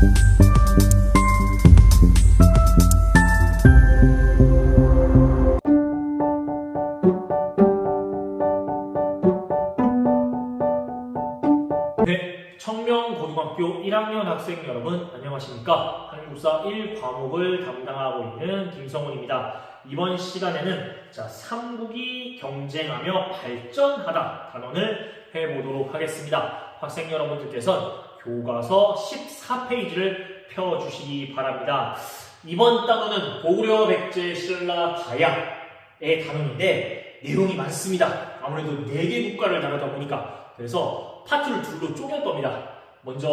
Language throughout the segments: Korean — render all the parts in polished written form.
네, 청명고등학교 1학년 학생 여러분 안녕하십니까? 한국사 1과목을 담당하고 있는 김성훈입니다. 이번 시간에는 삼국이 경쟁하며 발전하다 단원을 해보도록 하겠습니다. 학생 여러분들께서는 교과서 14페이지를 펴주시기 바랍니다. 이번 단원은 고구려, 백제, 신라, 가야의 단원인데 내용이 많습니다. 아무래도 4개 국가를 다루다 보니까 그래서 파트를 둘로 쪼갤 겁니다. 먼저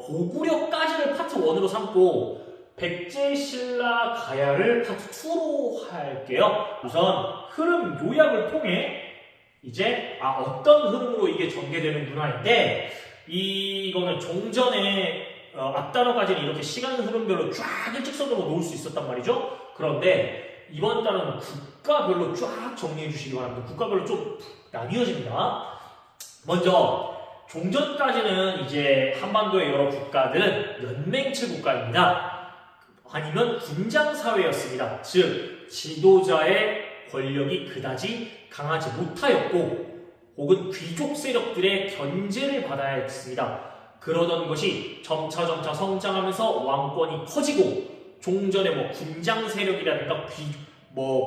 고구려까지를 파트 1으로 삼고 백제, 신라, 가야를 파트 2로 할게요. 우선 흐름 요약을 통해 이제 어떤 흐름으로 이게 전개되는구나인데 이거는 종전에 앞단어까지는 이렇게 시간 흐름별로 쫙 일직선으로 놓을 수 있었단 말이죠. 그런데 이번 단어는 국가별로 쫙 정리해 주시기 바랍니다. 국가별로 좀 나뉘어집니다. 먼저 종전까지는 이제 한반도의 여러 국가들은 연맹체 국가입니다. 아니면 군장사회였습니다. 즉 지도자의 권력이 그다지 강하지 못하였고 혹은 귀족 세력들의 견제를 받아야 했습니다. 그러던 것이 점차 성장하면서 왕권이 커지고 종전의 군장 세력이라든가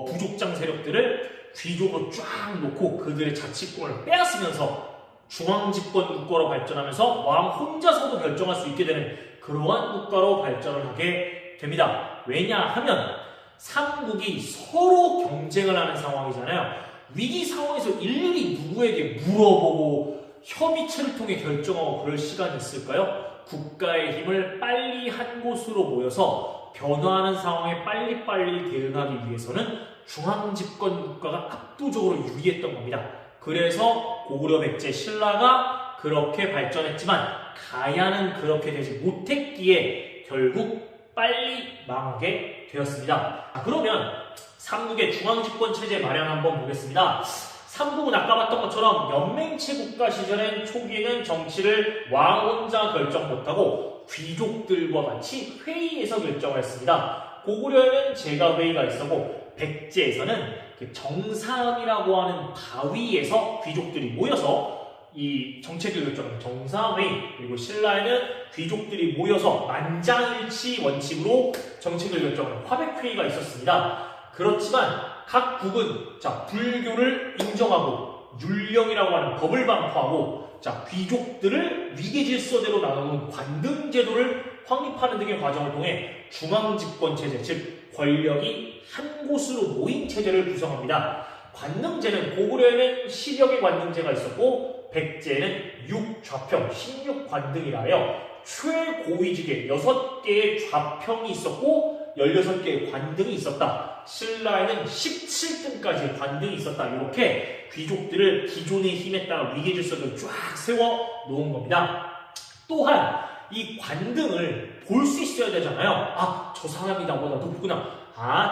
부족장 세력들을 귀족으로 쫙 놓고 그들의 자치권을 빼앗으면서 중앙집권 국가로 발전하면서 왕 혼자서도 결정할 수 있게 되는 그러한 국가로 발전을 하게 됩니다. 왜냐하면 삼국이 서로 경쟁을 하는 상황이잖아요. 위기 상황에서 일일이 누구에게 물어보고 협의체를 통해 결정하고 그럴 시간이 있을까요? 국가의 힘을 빨리 한 곳으로 모여서 변화하는 상황에 빨리빨리 대응하기 위해서는 중앙집권 국가가 압도적으로 유리했던 겁니다. 그래서 고구려, 백제, 신라가 그렇게 발전했지만 가야는 그렇게 되지 못했기에 결국 빨리 망하게 되었습니다. 그러면 삼국의 중앙집권 체제 마련 한번 보겠습니다. 삼국은 아까 봤던 것처럼 연맹체 국가 시절엔 초기에는 정치를 왕 혼자 결정 못하고 귀족들과 같이 회의에서 결정을 했습니다. 고구려에는 제가회의가 있었고 백제에서는 정사이라고 하는 바위에서 귀족들이 모여서 이 정책을 결정하는 정사회의, 그리고 신라에는 귀족들이 모여서 만장일치 원칙으로 정책을 결정하는 화백회의가 있었습니다. 그렇지만 각 국은 불교를 인정하고 율령이라고 하는 법을 반포하고 귀족들을 위계질서대로 나누는 관등제도를 확립하는 등의 과정을 통해 중앙집권체제, 즉 권력이 한 곳으로 모인 체제를 구성합니다. 관등제는 고구려에는 10여 개 관등제가 있었고 백제에는 6좌평, 16관등이라 하여 최고위직에 6개의 좌평이 있었고 16개의 관등이 있었다. 신라에는 17등까지의 관등이 있었다. 이렇게 귀족들을 기존의 힘에 따라 위계질서를 쫙 세워 놓은 겁니다. 또한 이 관등을 볼 수 있어야 되잖아요. 저 사람이 나보다 높구나.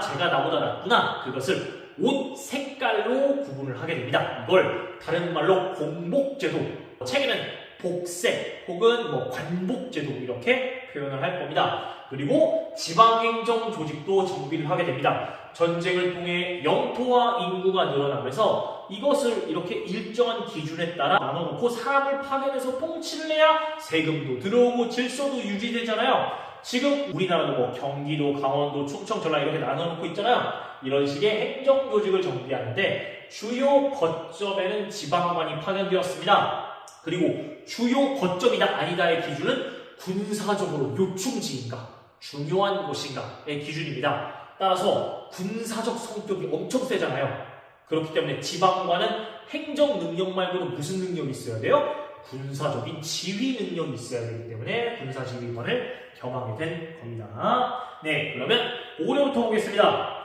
제가 나보다 낮구나. 그것을 옷 색깔로 구분을 하게 됩니다. 이걸 다른 말로 공복제도, 책에는 복색 혹은 관복제도 이렇게 표현을 할 겁니다. 그리고 지방행정 조직도 정비를 하게 됩니다. 전쟁을 통해 영토와 인구가 늘어나면서 이것을 이렇게 일정한 기준에 따라 나눠놓고 사람을 파견해서 통치를 해야 세금도 들어오고 질서도 유지되잖아요. 지금 우리나라도 경기도, 강원도, 충청, 전라 이렇게 나눠놓고 있잖아요. 이런 식의 행정조직을 정비하는데 주요 거점에는 지방관이 파견되었습니다. 그리고 주요 거점이다 아니다의 기준은 군사적으로 요충지인가 중요한 곳인가의 기준입니다. 따라서 군사적 성격이 엄청 세잖아요. 그렇기 때문에 지방관은 행정 능력 말고도 무슨 능력이 있어야 돼요? 군사적인 지휘 능력이 있어야 되기 때문에 군사지휘관을 겸하게 된 겁니다. 네, 그러면 고구려부터 보겠습니다.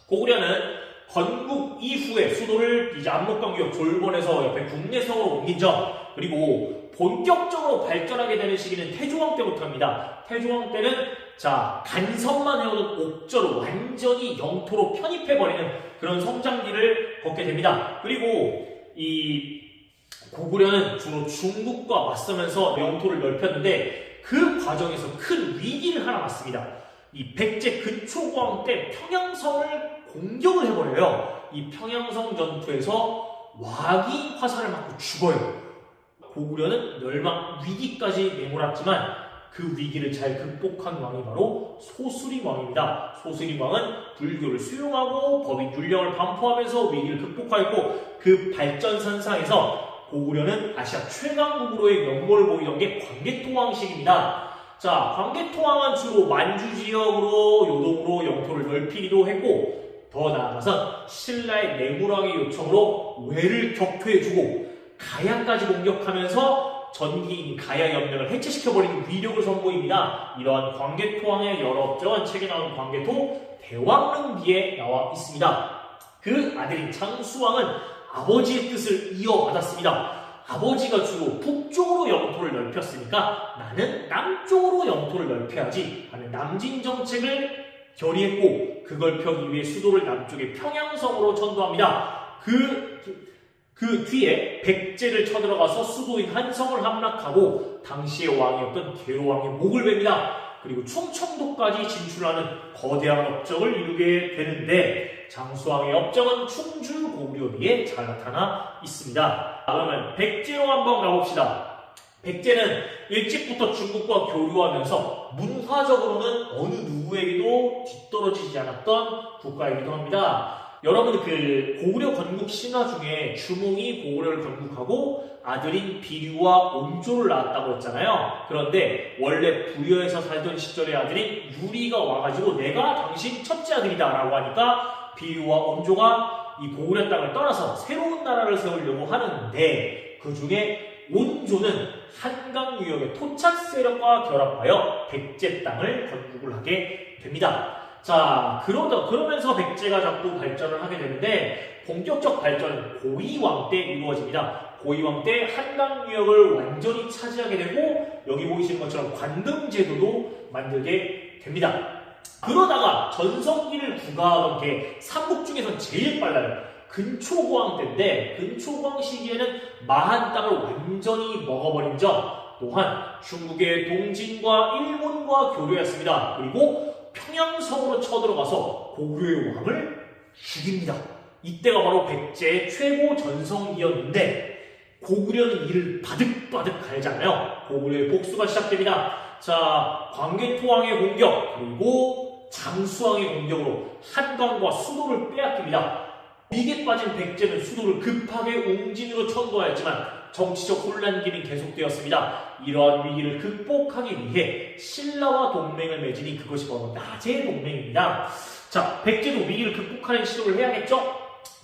고구려는 건국 이후에 수도를 이제 압록강역 졸본에서 옆에 국내성으로 옮긴 점, 그리고 본격적으로 발전하게 되는 시기는 태조왕 때부터입니다. 태조왕 때는 간섭만 해오던 옥저로 완전히 영토로 편입해버리는 그런 성장기를 걷게 됩니다. 그리고 이 고구려는 주로 중국과 맞서면서 영토를 넓혔는데 그 과정에서 큰 위기를 하나 맞습니다. 이 백제 근초고왕 때 평양성을 공격을 해버려요. 이 평양성 전투에서 왕이 화살을 맞고 죽어요. 고구려는 멸망 위기까지 내몰았지만 그 위기를 잘 극복한 왕이 바로 소수림 왕입니다. 소수림 왕은 불교를 수용하고 법인 율령을 반포하면서 위기를 극복하였고, 그 발전선상에서 고구려는 아시아 최강국으로의 면모를 보이던 게 광개토왕식입니다. 자, 광개토왕은 주로 만주 지역으로 요동으로 영토를 넓히기도 했고, 더 나아가서 신라의 내물왕의 요청으로 외를 격퇴해주고 가야까지 공격하면서 전기인 가야 연맹을 해체시켜버리는 위력을 선보입니다. 이러한 광개토왕의 여러 업적은 책에 나오는 광개토 대왕릉기에 나와 있습니다. 그 아들인 장수왕은 아버지의 뜻을 이어받았습니다. 아버지가 주로 북쪽으로 영토를 넓혔으니까 나는 남쪽으로 영토를 넓혀야지 하는 남진 정책을 결의했고, 그걸 펴기 위해 수도를 남쪽의 평양성으로 전도합니다. 그 뒤에 백제를 쳐들어가서 수도인 한성을 함락하고 당시의 왕이었던 계로왕의 목을 베니다. 그리고 충청도까지 진출하는 거대한 업적을 이루게 되는데, 장수왕의 업적은 충주 고구려비에 잘 나타나 있습니다. 그러면 백제로 한번 가봅시다. 백제는 일찍부터 중국과 교류하면서 문화적으로는 어느 누구에게도 뒤떨어지지 않았던 국가이기도 합니다. 여러분, 그 고구려 건국 신화 중에 주몽이 고구려를 건국하고 아들인 비류와 온조를 낳았다고 했잖아요. 그런데 원래 부여에서 살던 시절의 아들인 유리가 와가지고 내가 당신 첫째 아들이다 라고 하니까 비류와 온조가 이 고구려 땅을 떠나서 새로운 나라를 세우려고 하는데, 그 중에 온조는 한강 유역의 토착 세력과 결합하여 백제 땅을 건국을 하게 됩니다. 자, 그러면서 백제가 자꾸 발전을 하게 되는데, 본격적 발전은 고이왕 때 이루어집니다. 고이왕 때 한강 유역을 완전히 차지하게 되고, 여기 보이시는 것처럼 관등제도도 만들게 됩니다. 그러다가 전성기를 구가하던 게 삼국 중에선 제일 빨라요. 근초고왕 때인데, 근초고왕 시기에는 마한 땅을 완전히 먹어버린 점, 또한 중국의 동진과 일본과 교류했습니다. 그리고 평양성으로 쳐들어가서 고구려의 왕을 죽입니다. 이때가 바로 백제의 최고 전성기였는데, 고구려는 이를 바득바득 갈잖아요. 고구려의 복수가 시작됩니다. 자, 광개토왕의 공격, 그리고 장수왕의 공격으로 한강과 수도를 빼앗깁니다. 위기에 빠진 백제는 수도를 급하게 웅진으로 천도하였지만 정치적 혼란기는 계속되었습니다. 이러한 위기를 극복하기 위해 신라와 동맹을 맺으니 그것이 바로 나제 동맹입니다. 자, 백제도 위기를 극복하는 시도를 해야겠죠?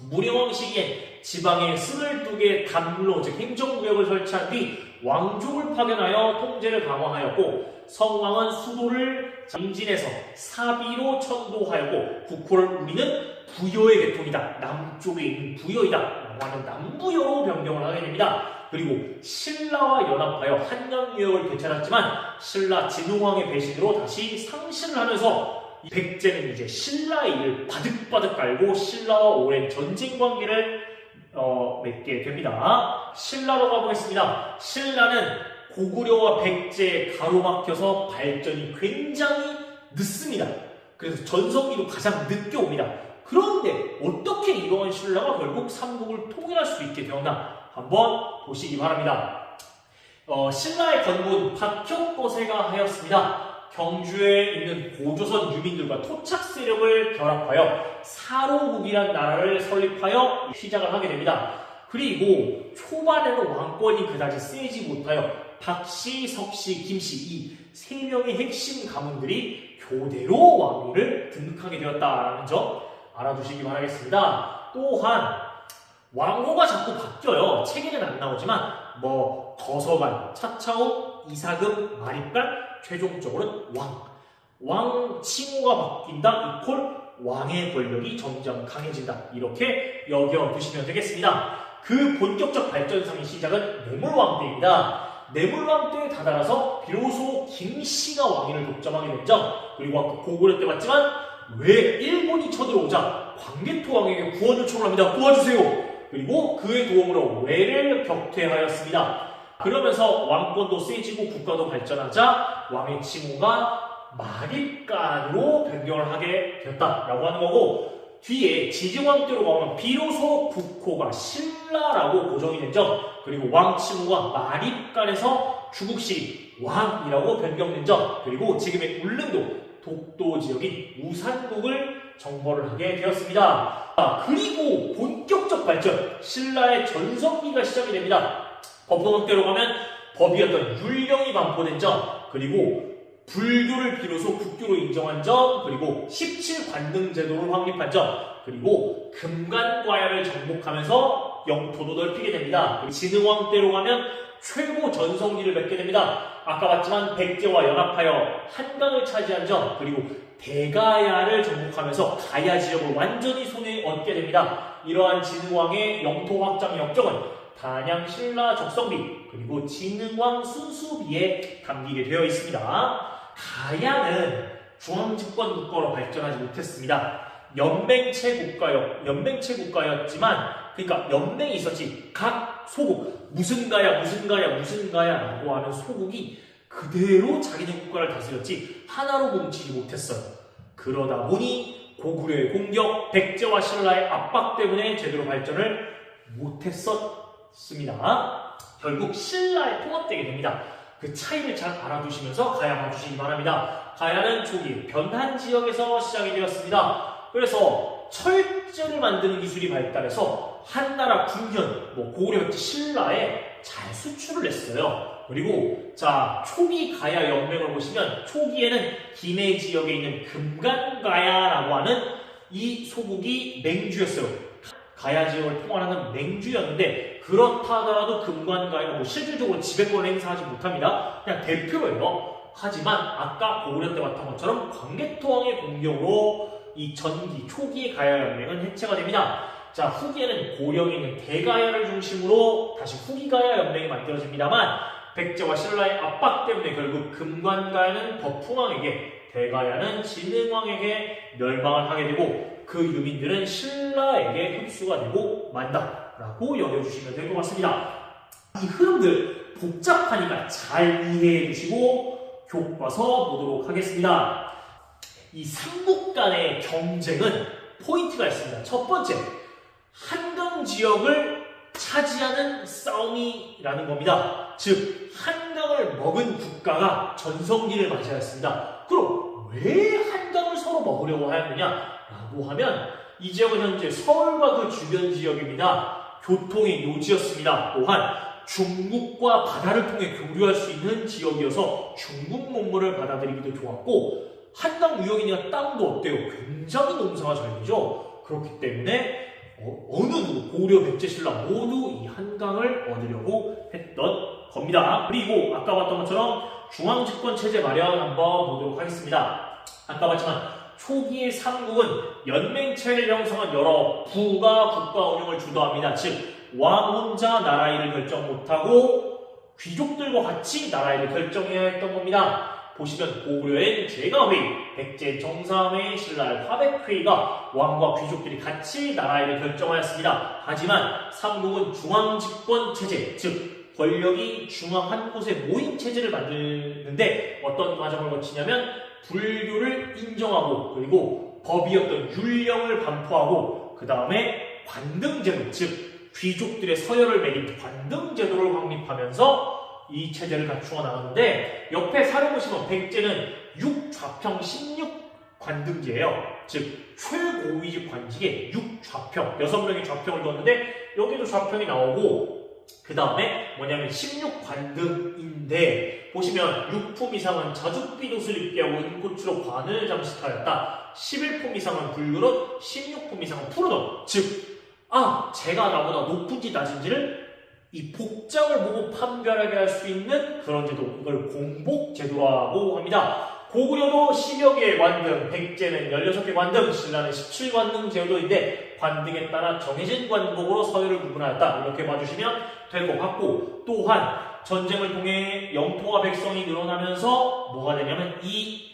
무령왕 시기엔 지방에 22개의 담로, 즉 행정구역을 설치한 뒤 왕족을 파견하여 통제를 강화하였고, 성왕은 수도를 임진에서 사비로 천도하였고, 국호를 우리는 부여의 계통이다, 남쪽에 있는 부여이다 라고 하는 남부여로 변경을 하게 됩니다. 그리고 신라와 연합하여 한강 유역을 되찾았지만 신라 진흥왕의 배신으로 다시 상실을 하면서 백제는 이제 신라의 일을 바득바득 깔고 신라와 오랜 전쟁 관계를 맺게 됩니다. 신라로 가보겠습니다. 신라는 고구려와 백제에 가로막혀서 발전이 굉장히 늦습니다. 그래서 전성기도 가장 늦게 옵니다. 그런데 어떻게 이러한 신라가 결국 삼국을 통일할 수 있게 되었나 한번 보시기 바랍니다. 신라의 건국은 박혁거세가 하였습니다. 경주에 있는 고조선 유민들과 토착 세력을 결합하여 사로국이라는 나라를 설립하여 시작을 하게 됩니다. 그리고 초반에는 왕권이 그다지 세지 못하여 박씨, 석씨, 김씨 이 세 명의 핵심 가문들이 교대로 왕위를 등극하게 되었다는 점 알아두시기 바라겠습니다. 또한 왕호가 자꾸 바뀌어요. 책에는 안 나오지만 거서관, 차차옥, 이사금, 마립간, 최종적으로는 왕 칭호가 바뀐다 이퀄 왕의 권력이 점점 강해진다, 이렇게 여겨두시면 되겠습니다. 그 본격적 발전상의 시작은 내물왕 때입니다. 내물왕 때에 다다라서 비로소 김씨가 왕위를 독점하게 된 점, 그리고 아까 고구려 때 봤지만 왜 일본이 쳐들어오자 광개토왕에게 구원 요청을 합니다. 도와주세요. 그리고 그의 도움으로 외를 격퇴하였습니다. 그러면서 왕권도 세지고 국가도 발전하자 왕의 칭호가 마립간으로 변경을 하게 되었다라고 하는 거고, 뒤에 지증왕 때로 가면 비로소 국호가 신라라고 고정이 된 점, 그리고 왕 칭호가 마립간에서 중국식 왕이라고 변경된 점, 그리고 지금의 울릉도 독도 지역인 우산국을 정벌을 하게 되었습니다. 그리고 본격적 발전, 신라의 전성기가 시작이 됩니다. 법도원 때로 가면 법이었던 율령이 반포된 점, 그리고 불교를 비로소 국교로 인정한 점, 그리고 17관등 제도를 확립한 점, 그리고 금관과야를 정복하면서 영토도 넓히게 됩니다. 진흥왕 때로 가면 최고 전성기를 맺게 됩니다. 아까 봤지만 백제와 연합하여 한강을 차지한 점, 그리고 대가야를 정복하면서 가야 지역을 완전히 손에 얻게 됩니다. 이러한 진흥왕의 영토 확장 역정은 단양 신라 적성비, 그리고 진흥왕 순수비에 담기게 되어 있습니다. 가야는 중앙집권 국가로 발전하지 못했습니다. 연맹체 국가였지만, 그러니까 연맹이 있었지, 각 소국, 무슨 가야라고 하는 소국이 그대로 자기네 국가를 다스렸지 하나로 뭉치지 못했어요. 그러다 보니 고구려의 공격, 백제와 신라의 압박 때문에 제대로 발전을 못했었습니다. 결국 신라에 통합되게 됩니다. 그 차이를 잘 알아두시면서 가야 봐주시기 바랍니다. 가야는 초기 변한 지역에서 시작이 되었습니다. 그래서 철제를 만드는 기술이 발달해서 한나라 군현, 고구려 신라에 잘 수출을 했어요. 그리고 초기 가야 연맹을 보시면 초기에는 김해 지역에 있는 금간가야라고 하는 이 소국이 맹주였어요. 가야 지역을 통할하는 맹주였는데, 그렇다 하더라도 금관가야가 실질적으로 지배권을 행사하지 못합니다. 그냥 대표예요. 하지만 아까 고구려 때 봤던 것처럼 광개토왕의 공격으로 이 전기 초기의 가야 연맹은 해체가 됩니다. 후기에는 고령에 있는 대가야를 중심으로 다시 후기가야 연맹이 만들어집니다만, 백제와 신라의 압박 때문에 결국 금관가야는 덕풍왕에게, 대가야는 진흥왕에게 멸망을 하게 되고, 그 유민들은 신라에게 흡수가 되고 만다라고 여겨주시면 될 것 같습니다. 이 흐름들 복잡하니까 잘 이해해 주시고 교과서 보도록 하겠습니다. 이 삼국 간의 경쟁은 포인트가 있습니다. 첫 번째, 한강 지역을 차지하는 싸움이라는 겁니다. 즉, 한강을 먹은 국가가 전성기를 맞이하였습니다. 그럼 왜 한강을 서로 먹으려고 하였느냐? 라고 하면, 이 지역은 현재 서울과 그 주변 지역입니다. 교통의 요지였습니다. 또한 중국과 바다를 통해 교류할 수 있는 지역이어서 중국 문물을 받아들이기도 좋았고, 한강 유역이니까 땅도 어때요? 굉장히 농사가 잘 되죠. 그렇기 때문에 어느 누구, 고구려, 백제, 신라 모두 이 한강을 얻으려고 했던 겁니다. 그리고 아까 봤던 것처럼 중앙집권 체제 마련 한번 보도록 하겠습니다. 아까 봤지만 초기의 삼국은 연맹체를 형성한 여러 부가 국가 운영을 주도합니다. 즉, 왕 혼자 나라 일을 결정 못하고 귀족들과 같이 나라 일을 결정해야 했던 겁니다. 보시면 고구려엔 제가회의, 백제 정사회의, 신라의 화백회의가 왕과 귀족들이 같이 나라 일을 결정하였습니다. 하지만 삼국은 중앙집권 체제, 즉 권력이 중앙 한 곳에 모인 체제를 만드는데 어떤 과정을 거치냐면 불교를 인정하고, 그리고 법이었던 율령을 반포하고, 그 다음에 관등제도, 즉 귀족들의 서열을 매긴 관등제도를 확립하면서 이 체제를 갖추어 나가는데, 옆에 사례 보시면 백제는 6좌평 16관등제예요. 즉 최고위직 관직에 6좌평, 6명의 좌평을 뒀는데 여기도 좌평이 나오고, 그 다음에 뭐냐면 16관등인데, 보시면 6품 이상은 자줏빛옷을 입게 하고 은꽃으로 관을 장식하였다. 11품 이상은 붉은옷, 16품 이상은 푸른 옷. 즉, 제가 나보다 높은지 낮은지를 이 복장을 보고 판별하게 할 수 있는 그런 제도, 이걸 공복제도라고 합니다. 고구려도 10여 개의 관등, 백제는 16개 관등, 신라는 17관등 제도인데 관등에 따라 정해진 관복으로 서열을 구분하였다. 이렇게 봐주시면 될 것 같고, 또한 전쟁을 통해 영토와 백성이 늘어나면서 뭐가 되냐면 이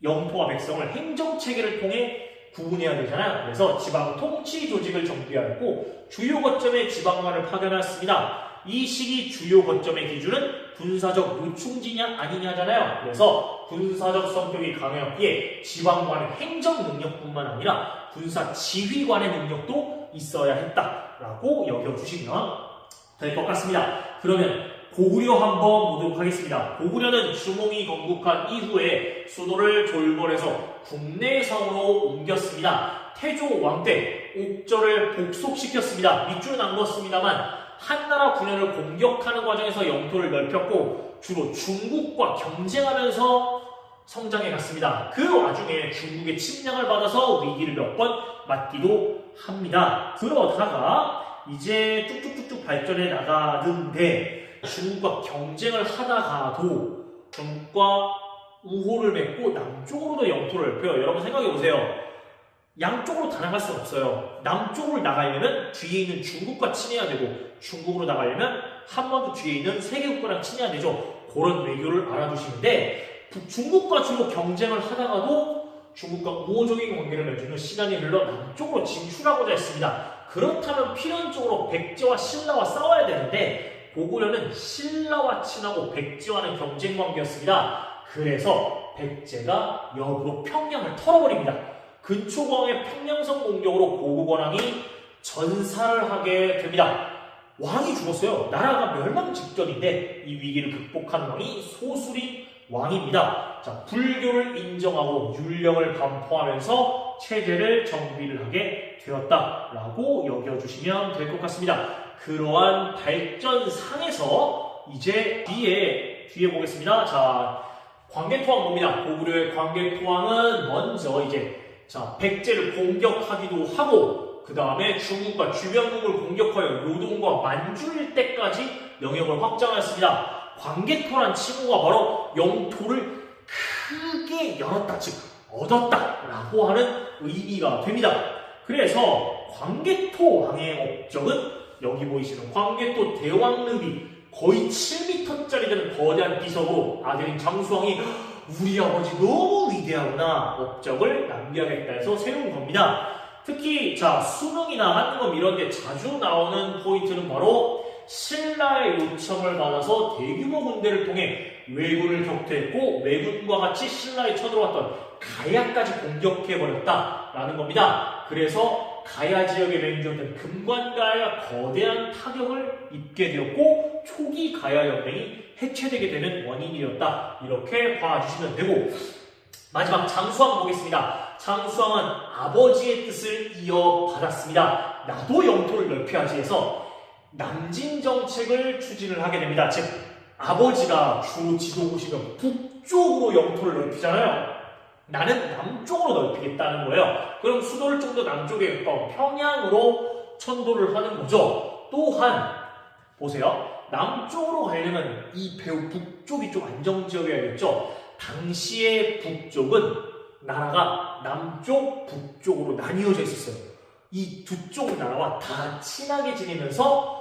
영토와 백성을 행정체계를 통해 구분해야 되잖아요. 그래서 지방 통치 조직을 정비하였고 주요 거점에 지방관을 파견하였습니다. 이 시기 주요 거점의 기준은 군사적 요충지냐 아니냐잖아요. 그래서 군사적 성격이 강했기에 지휘관의 행정 능력뿐만 아니라 군사 지휘관의 능력도 있어야 했다라고 여겨주시면 될 것 같습니다. 그러면 고구려 한번 보도록 하겠습니다. 고구려는 주몽이 건국한 이후에 수도를 졸벌해서 국내성으로 옮겼습니다. 태조 왕 때 옥저를 복속시켰습니다. 밑줄은 안 그었습니다만 한나라 군현을 공격하는 과정에서 영토를 넓혔고 주로 중국과 경쟁하면서 성장해 갔습니다. 그 와중에 중국의 침략을 받아서 위기를 몇 번 맞기도 합니다. 그러다가 이제 쭉쭉쭉쭉 발전해 나가는데 중국과 경쟁을 하다가도 중국과 우호를 맺고 남쪽으로도 영토를 넓혀요. 여러분 생각해보세요. 양쪽으로 다 나갈 수는 없어요. 남쪽으로 나가려면 뒤에 있는 중국과 친해야 되고 중국으로 나가려면 한 번 더 뒤에 있는 세계국가랑 친해야 되죠. 그런 외교를 알아두시는데 중국과 주로 경쟁을 하다가도 중국과 우호적인 관계를 맺으면 시간이 흘러 남쪽으로 진출하고자 했습니다. 그렇다면 필연적으로 백제와 신라와 싸워야 되는데 고구려는 신라와 친하고 백제와는 경쟁 관계였습니다. 그래서 백제가 역으로 평양을 털어버립니다. 근초광의 평양성 공격으로 고구려왕이 전사를 하게 됩니다. 왕이 죽었어요. 나라가 멸망 직전인데 이 위기를 극복한 왕이 소수린 왕입니다. 자, 불교를 인정하고 율령을 반포하면서 체제를 정비를 하게 되었다라고 여겨주시면 될 것 같습니다. 그러한 발전상에서 이제 뒤에 보겠습니다. 자, 광개토왕 봅니다. 고구려의 광개토왕은 먼저 이제 백제를 공격하기도 하고 그 다음에 중국과 주변국을 공격하여 요동과 만주 일대까지 영역을 확장하였습니다. 광개토란 칭호가 바로 영토를 크게 열었다, 즉 얻었다라고 하는 의미가 됩니다. 그래서 광개토 왕의 업적은 여기 보이시는 광개토 대왕릉이 거의 7m짜리 되는 거대한 비석으로 아들인 장수왕이 우리 아버지 너무 위대하구나 업적을 남겨야겠다 해서 세운 겁니다. 특히 수능이나 한금 이런 데 자주 나오는 포인트는 바로 신라의 요청을 받아서 대규모 군대를 통해 왜군을 격퇴했고 왜군과 같이 신라에 쳐들어왔던 가야까지 공격해버렸다라는 겁니다. 그래서 가야 지역에 맹주였던 금관가야가 거대한 타격을 입게 되었고 초기 가야 연맹이 해체되게 되는 원인이었다. 이렇게 봐주시면 되고 마지막 장수왕 보겠습니다. 장수왕은 아버지의 뜻을 이어받았습니다. 나도 영토를 넓혀야지 해서 남진 정책을 추진을 하게 됩니다. 즉 아버지가 주 지도구시면 북쪽으로 영토를 넓히잖아요. 나는 남쪽으로 넓히겠다는 거예요. 그럼 수도를 좀 더 남쪽에 가까운 평양으로 천도를 하는 거죠. 또한 보세요. 남쪽으로 가려면 이 배후 북쪽이 좀 안정지역이어야겠죠. 당시의 북쪽은 나라가 남쪽, 북쪽으로 나뉘어져 있었어요. 이 두 쪽 나라와 다 친하게 지내면서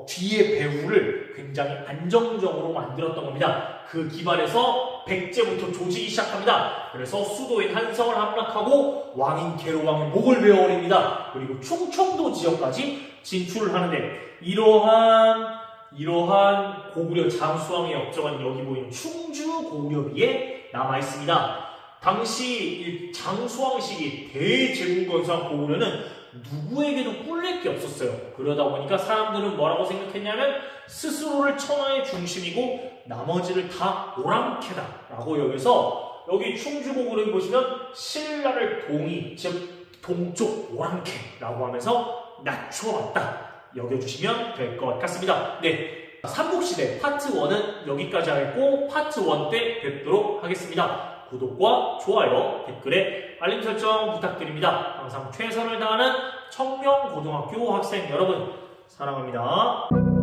뒤에 배후를 굉장히 안정적으로 만들었던 겁니다. 그 기반에서 백제부터 조지기 시작합니다. 그래서 수도인 한성을 함락하고 왕인 계로왕의 목을 베어버립니다. 그리고 충청도 지역까지 진출을 하는데 이러한 고구려 장수왕의 업적은 여기 보이는 충주 고구려비에 남아있습니다. 당시 장수왕 시기 대제국건설 고구려는 누구에게도 꿀릴 게 없었어요. 그러다 보니까 사람들은 뭐라고 생각했냐면 스스로를 천하의 중심이고 나머지를 다 오랑캐다 라고 여기서 여기 충주고구려를 보시면 신라를 동이 즉 동쪽 오랑캐라고 하면서 낮춰왔다 여겨주시면 될 것 같습니다. 네, 삼국시대 파트 1은 여기까지 하겠고 파트 1 때 뵙도록 하겠습니다. 구독과 좋아요, 댓글에 알림 설정 부탁드립니다. 항상 최선을 다하는 청명고등학교 학생 여러분 사랑합니다.